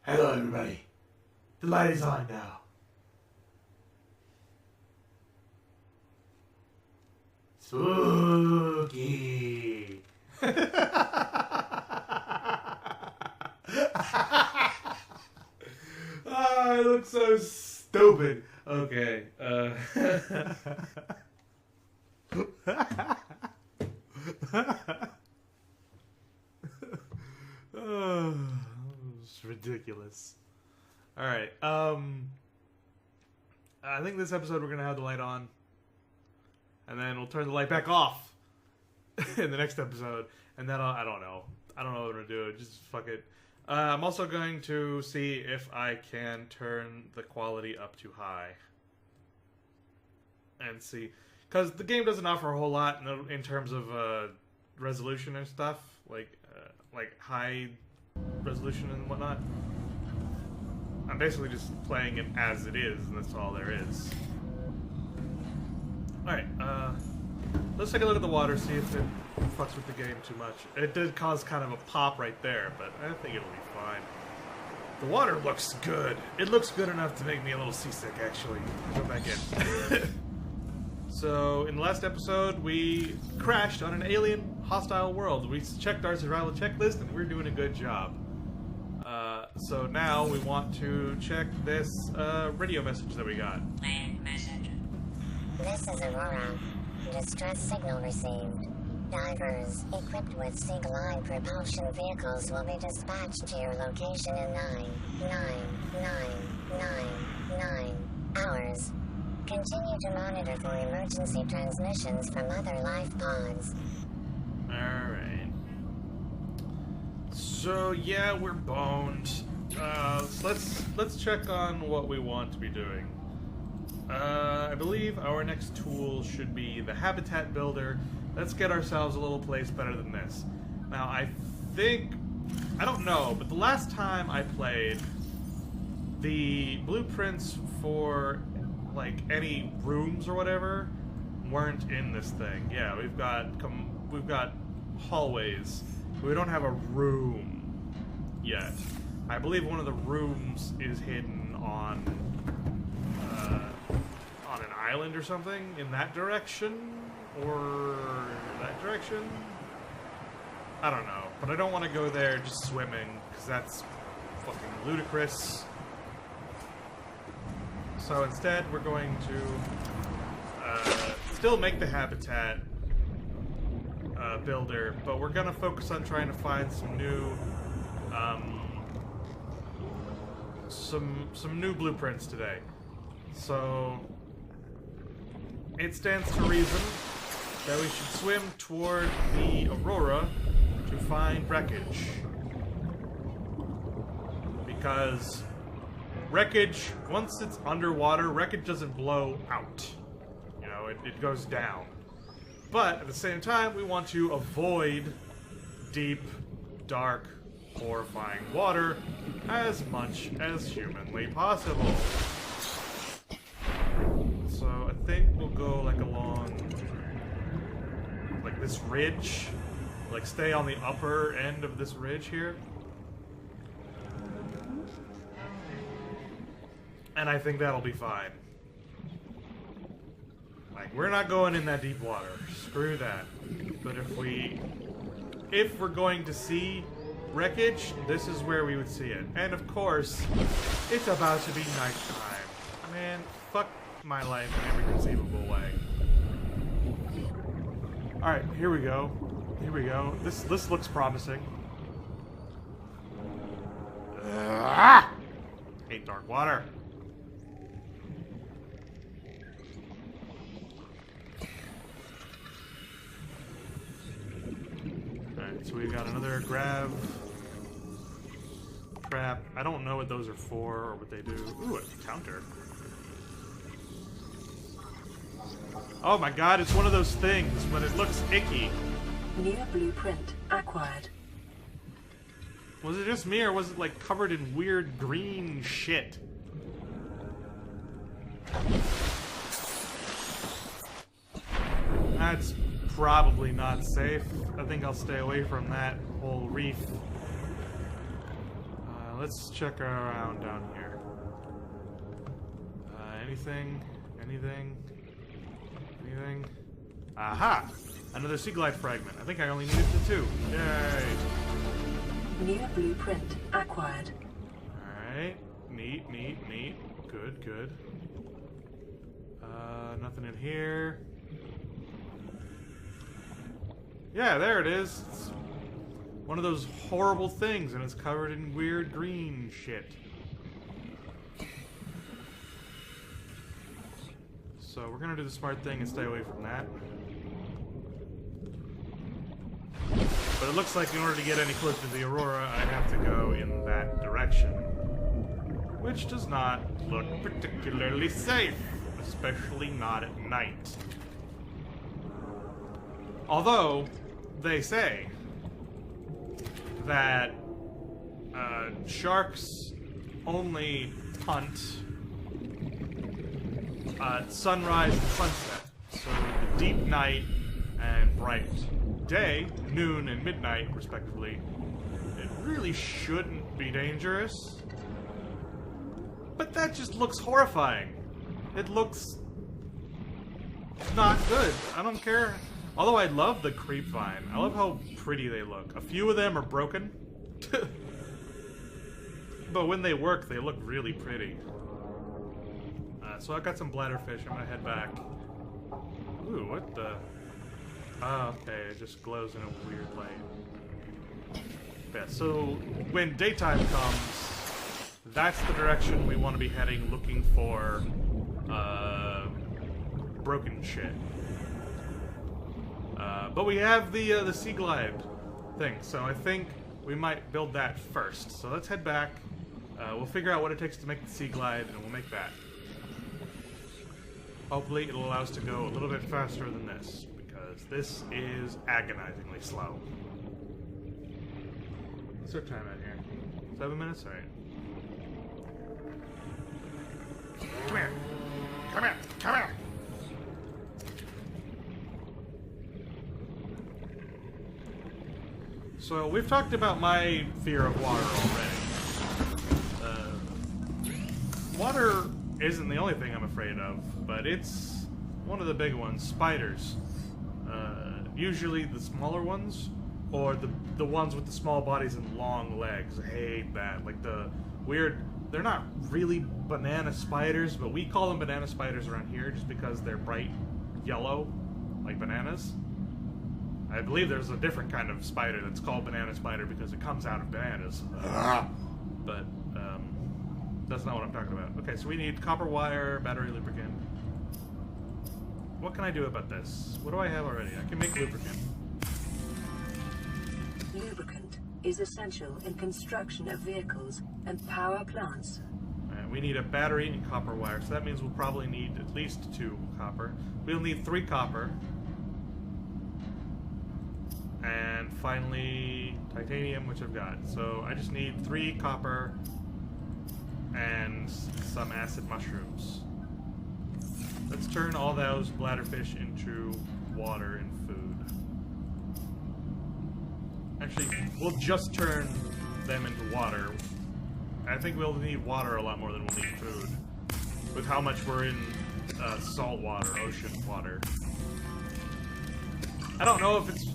Hello, everybody. The light is on now. Spooky. I look so stupid. Okay. Oh, it's ridiculous. All right. I think this episode we're gonna have the light on, and then we'll turn the light back off in the next episode, and then I don't know what I'm gonna do. Just fuck it. I'm also going to see if I can turn the quality up too high, and see, because the game doesn't offer a whole lot in terms of resolution and stuff, like high resolution and whatnot. I'm basically just playing it as it is, and that's all there is. Alright, let's take a look at the water, see if it fucks with the game too much. It did cause kind of a pop right there, but I think it'll be fine. The water looks good. It looks good enough to make me a little seasick, actually. Go back in. So, in the last episode, we crashed on an alien hostile world. We checked our survival checklist, and we're doing a good job. So now we want to check this radio message that we got. Message. This is Aurora. Distress signal received. Divers equipped with Seagull Eye propulsion vehicles will be dispatched to your location in 9 hours. Continue to monitor for emergency transmissions from other life pods. Alright. So yeah, we're boned. Let's check on what we want to be doing. I believe our next tool should be the habitat builder. Let's get ourselves a little place better than this. Now I don't know, but the last time I played, the blueprints for like any rooms or whatever weren't in this thing. Yeah, we've got hallways. We don't have a room yet. I believe one of the rooms is hidden on an island or something in that direction, or that direction. I don't know, but I don't want to go there just swimming because that's fucking ludicrous. So instead, we're going to still make the habitat builder, but we're gonna focus on trying to find some new blueprints today. So it stands to reason that we should swim toward the Aurora to find wreckage, because wreckage, once it's underwater, wreckage doesn't blow out. You know, it goes down. But at the same time, we want to avoid deep, dark, horrifying water as much as humanly possible. So I think we'll go like along like this ridge, like stay on the upper end of this ridge here. And I think that'll be fine. Like, we're not going in that deep water. Screw that. But if we're going to see wreckage, this is where we would see it. And of course, it's about to be nighttime. Man, fuck my life in every conceivable way. Alright, here we go. Here we go. This looks promising. Hate dark water. So we've got another grab trap. I don't know what those are for or what they do. Ooh, a counter. Oh my god, it's one of those things when it looks icky. New blueprint acquired. Was it just me or was it like covered in weird green shit? That's probably not safe. I think I'll stay away from that whole reef. let's check around down here. Anything? Anything? Anything? Aha! Another sea glide fragment. I think I only needed the 2. Yay! New blueprint acquired. Alright. Neat, neat, neat. Good, good. Nothing in here. Yeah, there it is. It's one of those horrible things, and it's covered in weird green shit. So we're gonna do the smart thing and stay away from that. But it looks like in order to get any closer to the Aurora, I have to go in that direction. Which does not look particularly safe, especially not at night. Although, they say that sharks only hunt sunrise and sunset. So the deep night and bright day, noon and midnight, respectively, it really shouldn't be dangerous. But that just looks horrifying. It looks not good. I don't care. Although I love the creep vine. I love how pretty they look. A few of them are broken. But when they work, they look really pretty. So I got some bladderfish. I'm gonna head back. Ooh, what the? Oh, okay, it just glows in a weird light. Yeah, so when daytime comes, that's the direction we want to be heading, looking for broken shit. But we have the sea glide thing, so I think we might build that first. So let's head back. We'll figure out what it takes to make the sea glide, and we'll make that. Hopefully it'll allow us to go a little bit faster than this, because this is agonizingly slow. What's our time at here? 7 minutes? Alright. Come here! Come here! Come here! So, we've talked about my fear of water already. Water isn't the only thing I'm afraid of, but it's one of the big ones. Spiders. Usually the smaller ones, or the ones with the small bodies and long legs. I hate that. Like the weird... They're not really banana spiders, but we call them banana spiders around here just because they're bright yellow, like bananas. I believe there's a different kind of spider that's called banana spider because it comes out of bananas. But, that's not what I'm talking about. Okay, so we need copper wire, battery lubricant. What can I do about this? What do I have already? I can make lubricant. Lubricant is essential in construction of vehicles and power plants. Alright, we need a battery and copper wire, so that means we'll probably need at least 2 copper. We'll need 3 copper. And finally, titanium, which I've got. So I just need 3 copper and some acid mushrooms. Let's turn all those bladderfish into water and food. Actually, we'll just turn them into water. I think we'll need water a lot more than we'll need food, with how much we're in salt water, ocean water. I don't know if it's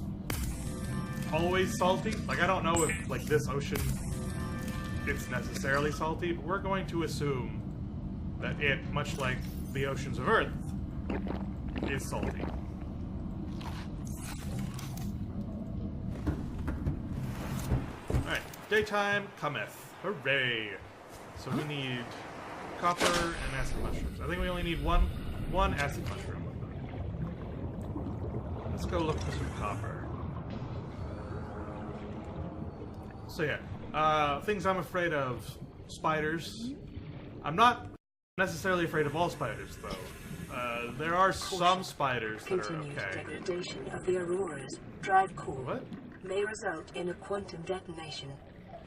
always salty. Like, I don't know if, like, this ocean, it's necessarily salty, but we're going to assume that it, much like the oceans of Earth, is salty. Alright, daytime cometh. Hooray! So we need copper and acid mushrooms. I think we only need one acid mushroom. Let's go look for some copper. So yeah, things I'm afraid of. Spiders. I'm not necessarily afraid of all spiders, though. There are some spiders that are Continued okay. degradation of the Aurora's drive core What? may result in a quantum detonation.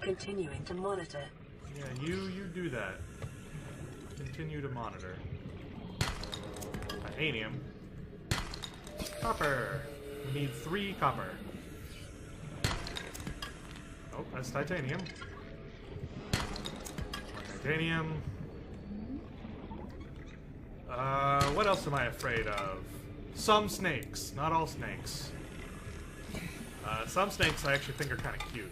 Continuing to monitor. Yeah, you do that. Continue to monitor. Titanium. Copper. We need 3 copper. Oh, that's titanium. titanium. What else am I afraid of? Some snakes. Not all snakes. Some snakes I actually think are kind of cute.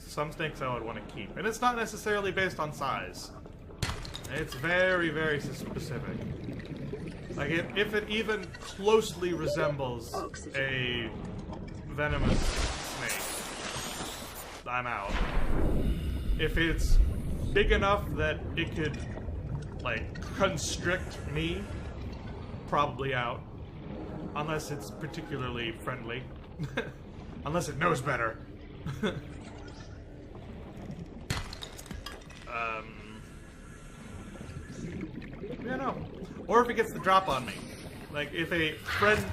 Some snakes I would want to keep. And it's not necessarily based on size. It's very, very specific. Like, if it even closely resembles a venomous snake, I'm out. If it's big enough that it could, like, constrict me, probably out. Unless it's particularly friendly. Unless it knows better. Yeah, no. Or if it gets the drop on me. Like, if a friend...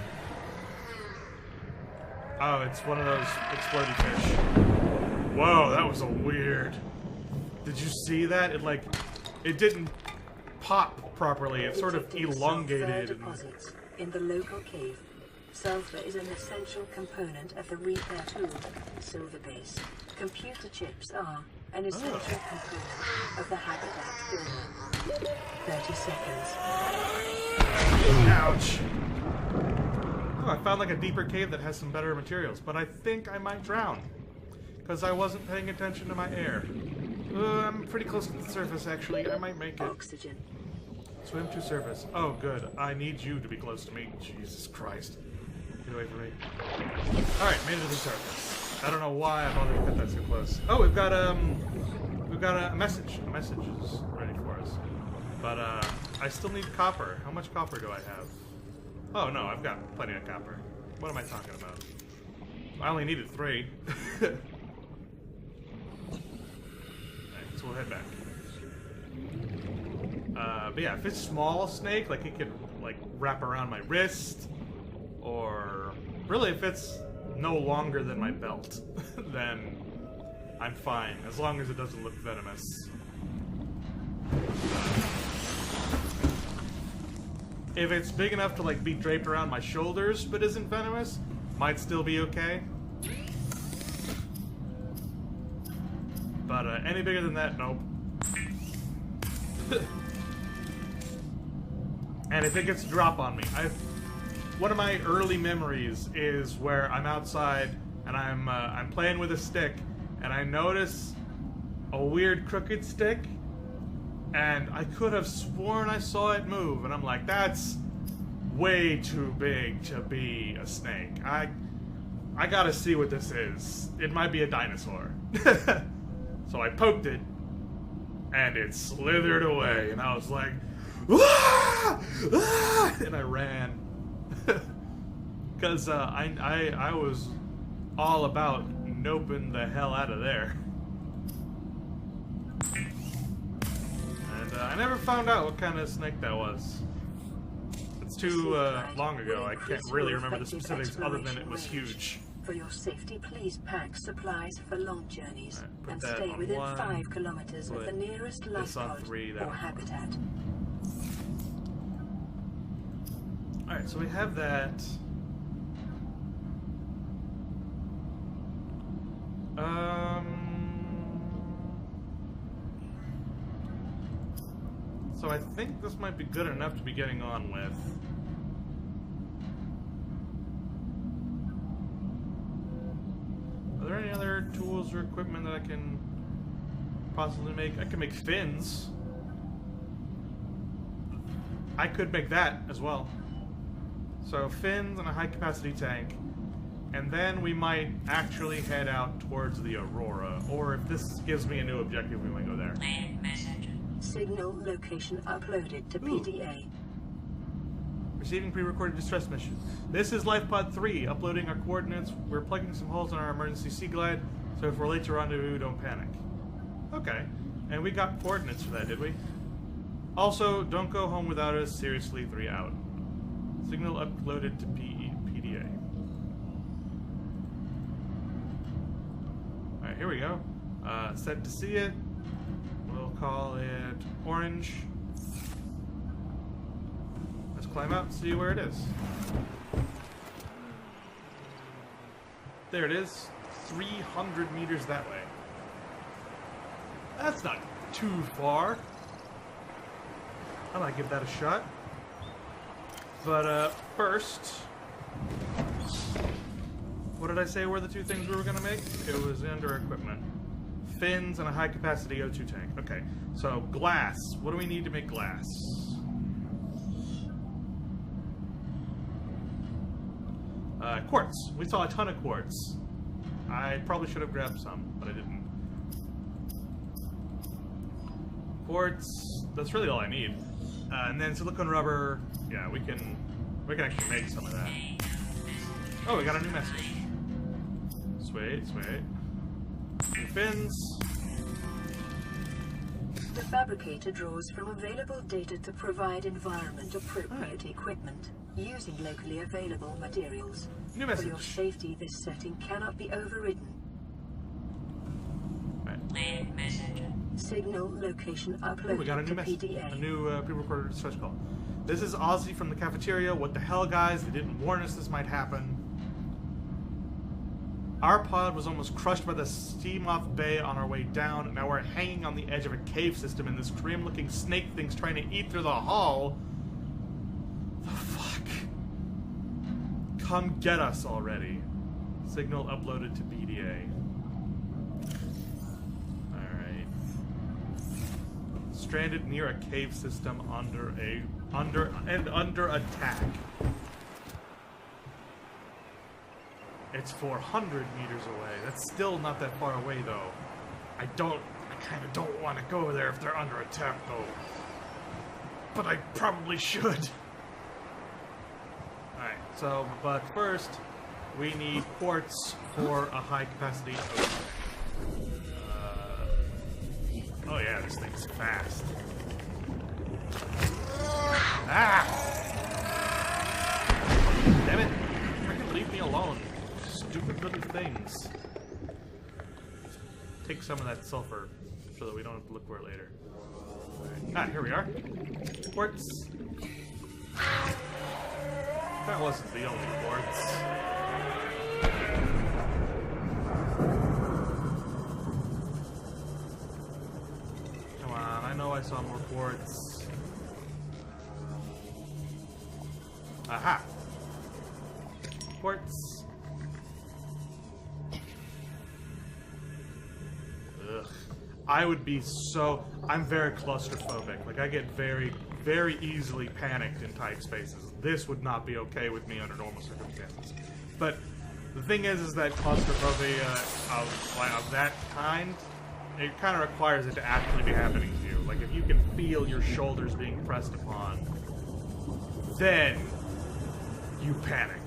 Oh, it's one of those explodey fish. Whoa, that was a weird... Did you see that? It, like... It didn't pop properly. It sort of elongated. Deposits in the local cave. Sulfur is an essential component of the repair tool, silver base. Computer chips are an essential component of the habitat builder. 30 seconds. Ouch. Oh, I found like a deeper cave that has some better materials, but I think I might drown. Because I wasn't paying attention to my air. I'm pretty close to the surface, actually. I might make it. Oxygen. Swim to surface. Oh, good. I need you to be close to me. Jesus Christ. Get away from me. Alright, made it to the surface. I don't know why I bothered to cut that so close. Oh, we've got a message. A message is ready for us. But, I still need copper. How much copper do I have? Oh, no, I've got plenty of copper. What am I talking about? I only needed 3. Alright, so we'll head back. But yeah, if it's small snake, like it could like wrap around my wrist, or really if it's no longer than my belt, then I'm fine, as long as it doesn't look venomous. If it's big enough to like be draped around my shoulders but isn't venomous, might still be okay. But any bigger than that, nope. And if it gets a drop on me, one of my early memories is where I'm outside and I'm playing with a stick, and I notice a weird crooked stick, and I could have sworn I saw it move, and I'm like, that's way too big to be a snake. I gotta see what this is. It might be a dinosaur. So I poked it, and it slithered away, and I was like, "Ah! Ah!" And I ran. Because I was all about noping the hell out of there. And I never found out what kind of snake that was. It's too long ago. I can't really remember the specifics other than it was huge. For your safety, please pack supplies for long journeys Right, and stay within 5 kilometers of put the nearest life pod or habitat. Alright, so we have that. So I think this might be good enough to be getting on with. Are there any other tools or equipment that I can possibly make? I can make fins. I could make that as well. So fins and a high-capacity tank. And then we might actually head out towards the Aurora. Or if this gives me a new objective, we might go there. Signal location uploaded to PDA. Receiving pre-recorded distress mission. This is LifePod 3, uploading our coordinates. We're plugging some holes in our emergency sea glide, so if we're late to rendezvous, don't panic. Okay. And we got coordinates for that, did we? Also, don't go home without us. Seriously, 3 out. Signal uploaded to PDA. Alright, here we go. Set to see it. We'll call it orange. Let's climb out and see where it is. There it is. 300 meters that way. That's not too far. I might give that a shot. But first, what did I say were the two things we were going to make? It was under equipment. Fins and a high-capacity O2 tank. Okay, so glass. What do we need to make glass? Quartz. We saw a ton of quartz. I probably should have grabbed some, but I didn't. Quartz. That's really all I need. And then silicone rubber. Yeah, we can actually make some of that. Oh, we got a new message. Sweet, sweet. New fins. The fabricator draws from available data to provide environment-appropriate equipment using locally available materials. New For your message. safety, this setting cannot be overridden. Right. Signal location Oh, uploaded we got a new to message. PDA. A new pre-recorded distress call. This is Ozzy from the cafeteria. What the hell, guys? They didn't warn us this might happen. Our pod was almost crushed by the steam-off bay on our way down, and now we're hanging on the edge of a cave system, and this grim-looking snake thing's trying to eat through the hull. The fuck? Come get us already. Signal uploaded to BDA. Alright. Stranded near a cave system under attack. It's 400 meters away. That's still not that far away, though. I kind of don't want to go there if they're under attack, though. But I probably should. Alright, so, but first, we need quartz for a high-capacity ocean. Oh yeah, this thing's fast. Ah! Damn it! Freaking leave me alone. Stupid little things. Take some of that sulfur so that we don't have to look for it later. Right. Ah, here we are. Quartz. That wasn't the only quartz. Come on, I know I saw more quartz. Aha! Quartz. Ugh. I would be so... I'm very claustrophobic. Like, I get very, very easily panicked in tight spaces. This would not be okay with me under normal circumstances. But the thing is that claustrophobia of that kind, it kind of requires it to actually be happening to you. Like, if you can feel your shoulders being pressed upon, then you panic.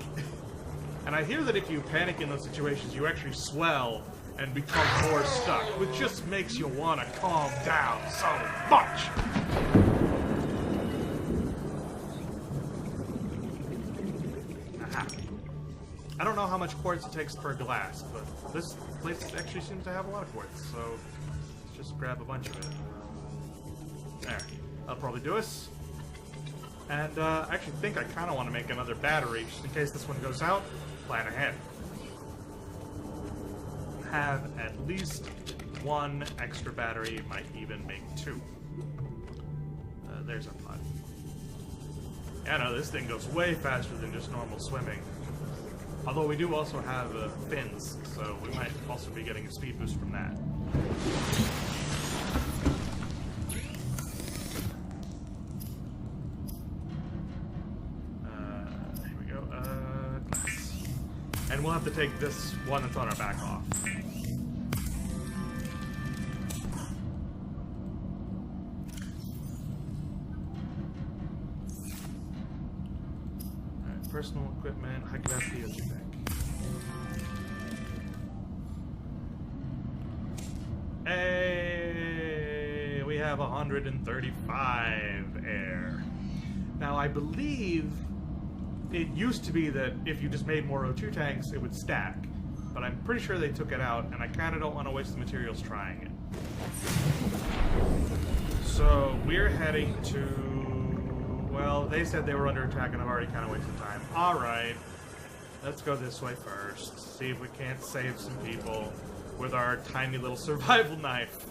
And I hear that if you panic in those situations, you actually swell and become more stuck, which just makes you want to calm down so much. Aha. I don't know how much quartz it takes per glass, but this place actually seems to have a lot of quartz, so let's just grab a bunch of it. There. That'll probably do us. And I actually think I kind of want to make another battery, just in case this one goes out. Plan ahead. Have at least one extra battery, might even make two. There's our pod. Yeah, no, this thing goes way faster than just normal swimming. Although we do also have fins, so we might also be getting a speed boost from that. Here we go. Glass. And we'll have to take this one that's on our back off. Alright, personal equipment, high capacity O2 tank. Hey, we have 135 air. Now I believe it used to be that if you just made more O2 tanks, it would stack. But I'm pretty sure they took it out, and I kind of don't want to waste the materials trying it. So, we're heading to... Well, they said they were under attack, and I've already kind of wasted time. Alright, let's go this way first. See if we can't save some people with our tiny little survival knife.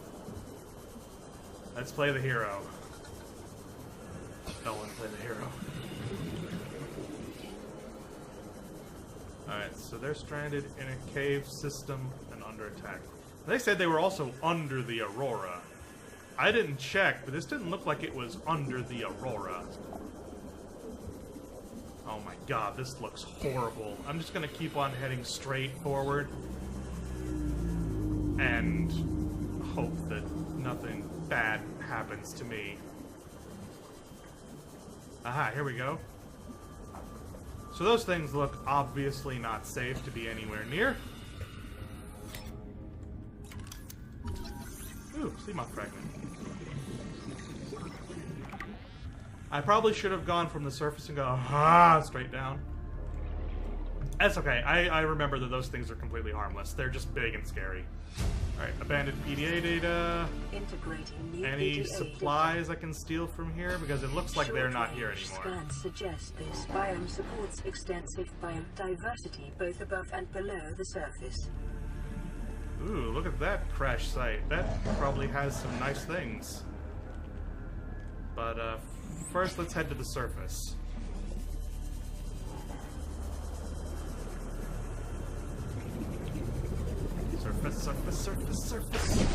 Let's play the hero. Don't want to play the hero. Alright, so they're stranded in a cave system and under attack. They said they were also under the Aurora. I didn't check, but this didn't look like it was under the Aurora. Oh my god, this looks horrible. I'm just gonna keep on heading straight forward and hope that nothing bad happens to me. Aha, here we go. So those things look obviously not safe to be anywhere near. Ooh, sea moth fragment. I probably should have gone from the surface and go, aha, straight down. That's okay. I remember that those things are completely harmless. They're just big and scary. Alright, abandoned PDA data. Integrating new Any PDA supplies I can steal from here? Because it looks like they're not here anymore. Scans suggest this biome supports extensive biodiversity both above and below the surface. Ooh, look at that crash site. That probably has some nice things. But first let's head to the surface. Surface, surface, surface, surface.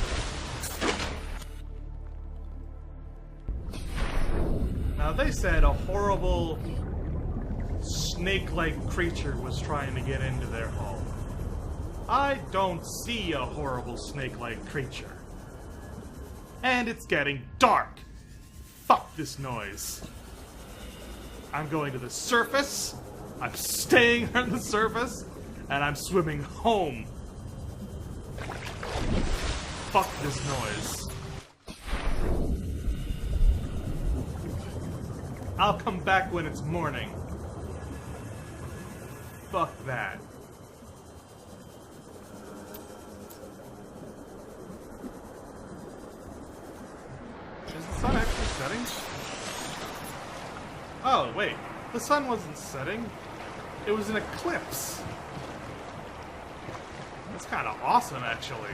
Now they said a horrible snake-like creature was trying to get into their hull. I don't see a horrible snake-like creature. And it's getting dark. Fuck this noise. I'm going to the surface. I'm staying on the surface. And I'm swimming home. Fuck this noise. I'll come back when it's morning. Fuck that. Is the sun actually setting? Oh, wait. The sun wasn't setting. It was an eclipse. That's kind of awesome, actually.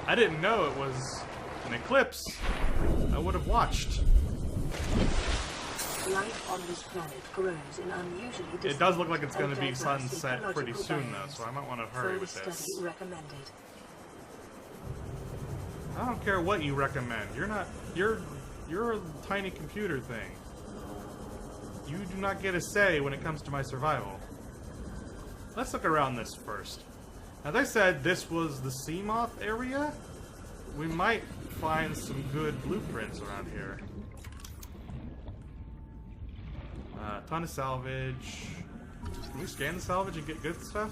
I didn't know it was an eclipse. I would have watched. Life on this planet grows in unusually distant. It does look like it's going to be and sunset diverse pretty ecological soon, though, biomes. so I might want to hurry with Further this. study recommended. I don't care what you recommend. You're a tiny computer thing. You do not get a say when it comes to my survival. Let's look around this first. Now they said this was the sea moth area. We might find some good blueprints around here. Ton of salvage. Can we scan the salvage and get good stuff?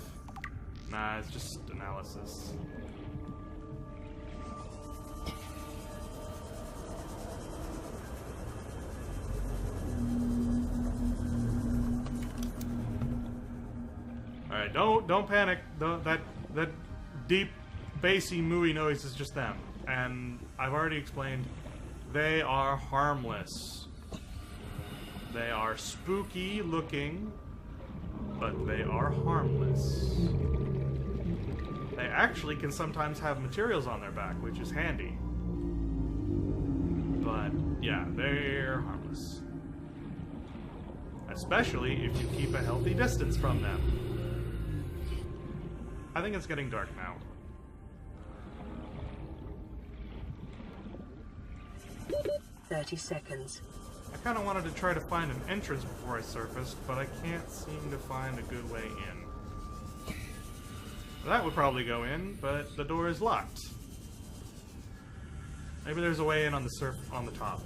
Nah, it's just analysis. Alright, don't panic. That deep, bassy, mooey noise is just them. And I've already explained, they are harmless. They are spooky looking, but they are harmless. They actually can sometimes have materials on their back, which is handy. But, yeah, they're harmless. Especially if you keep a healthy distance from them. I think it's getting dark now. "30 seconds. I kind of wanted to try to find an entrance before I surfaced, but I can't seem to find a good way in. That would probably go in, but the door is locked. Maybe there's a way in on the top.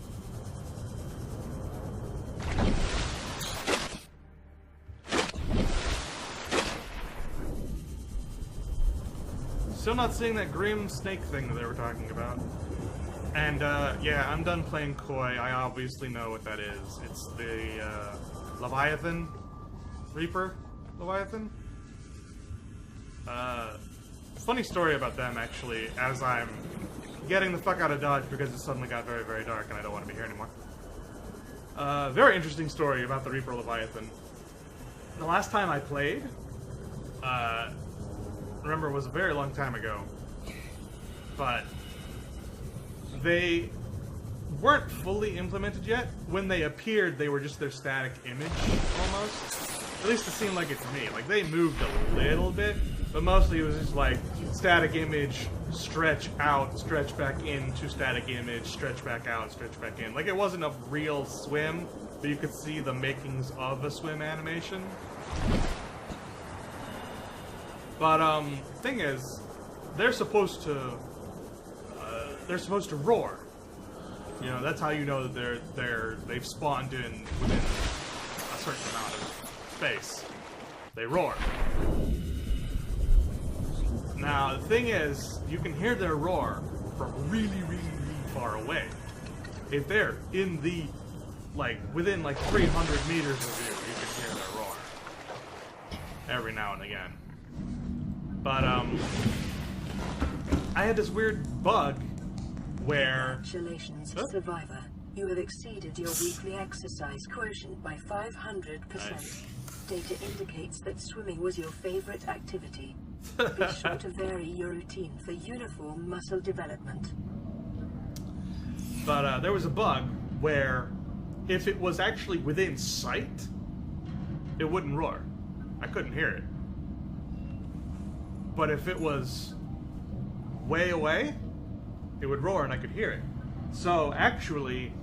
Still not seeing that grim snake thing that they were talking about. And, yeah, I'm done playing Koi. I obviously know what that is. It's the, Leviathan? Reaper? Leviathan? Funny story about them, actually, as I'm getting the fuck out of Dodge because it suddenly got very, very dark and I don't want to be here anymore. Very interesting story about the Reaper Leviathan. The last time I played, remember, it was a very long time ago, but they weren't fully implemented yet. When they appeared, they were just their static image, almost. At least it seemed like it to me. Like, they moved a little bit, but mostly it was just like static image, stretch out, stretch back into static image, stretch back out, stretch back in. Like, it wasn't a real swim, but you could see the makings of a swim animation. But, thing is, they're supposed to roar. You know, that's how you know that they've spawned in within a certain amount of space. They roar. Now, the thing is, you can hear their roar from really, really, really far away. If they're in the, like, within, like, 300 meters of you, you can hear their roar. Every now and again. But, I had this weird bug where... Congratulations, Survivor. You have exceeded your weekly exercise quotient by 500%. Nice. Data indicates that swimming was your favorite activity. Be sure to vary your routine for uniform muscle development. But there was a bug where if it was actually within sight, it wouldn't roar. I couldn't hear it. But if it was way away, it would roar and I could hear it. So actually,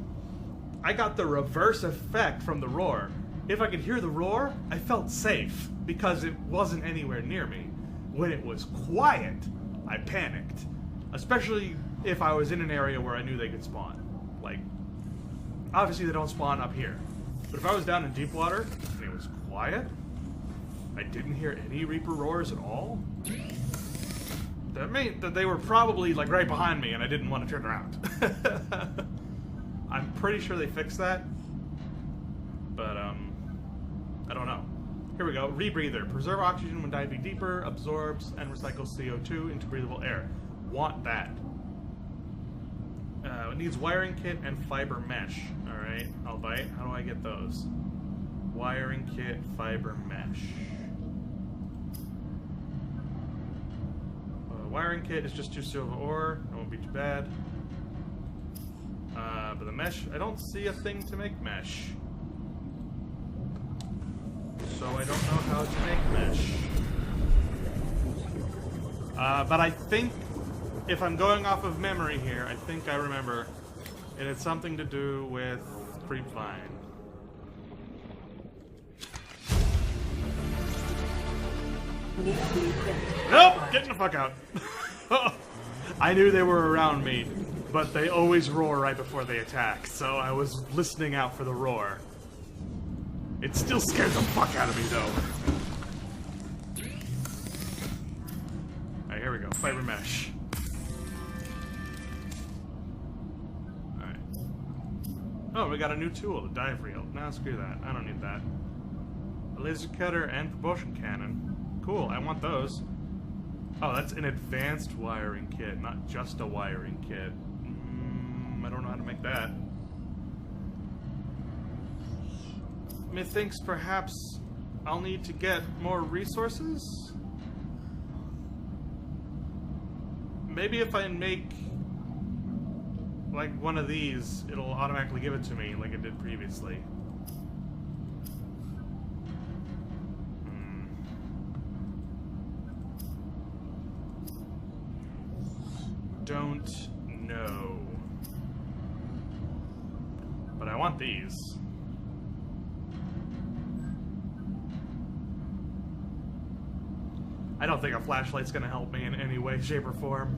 I got the reverse effect from the roar. If I could hear the roar, I felt safe because it wasn't anywhere near me. When it was quiet, I panicked. Especially if I was in an area where I knew they could spawn. Like, obviously they don't spawn up here. But if I was down in deep water and it was quiet, I didn't hear any Reaper roars at all, that meant that they were probably, like, right behind me and I didn't want to turn around. I'm pretty sure they fixed that. But, I don't know. Here we go. Rebreather. Preserve oxygen when diving deeper, absorbs and recycles CO2 into breathable air. Want that. It needs wiring kit and fiber mesh. Alright, I'll bite. How do I get those? Wiring kit, fiber mesh. Wiring kit is just 2 silver ore. That won't be too bad. But the mesh, I don't see a thing to make mesh. So I don't know how to make mesh. But I think, if I'm going off of memory here, I think I remember it had something to do with creepvine. Nope! Getting the fuck out. I knew they were around me, but they always roar right before they attack, so I was listening out for the roar. It still scares the fuck out of me, though. Alright, here we go. Fiber mesh. Alright. Oh, we got a new tool, a dive reel. Nah, screw that. I don't need that. A laser cutter and propulsion cannon. Cool, I want those. Oh, that's an advanced wiring kit, not just a wiring kit. I don't know how to make that. Methinks perhaps I'll need to get more resources? Maybe if I make like one of these, it'll automatically give it to me like it did previously. Don't know. But I want these. I don't think a flashlight's gonna help me in any way, shape, or form.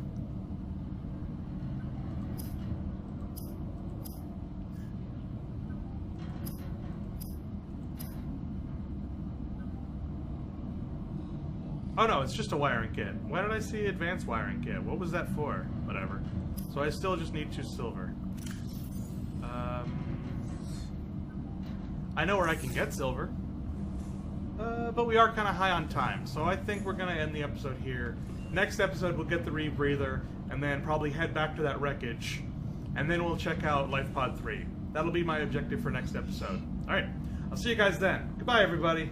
Oh no, it's just a wiring kit. Why did I see advanced wiring kit? What was that for? Whatever. So I still just need 2 silver. I know where I can get silver. But we are kind of high on time, so I think we're going to end the episode here. Next episode, we'll get the rebreather, and then probably head back to that wreckage, and then we'll check out Life Pod 3. That'll be my objective for next episode. Alright, I'll see you guys then. Goodbye, everybody.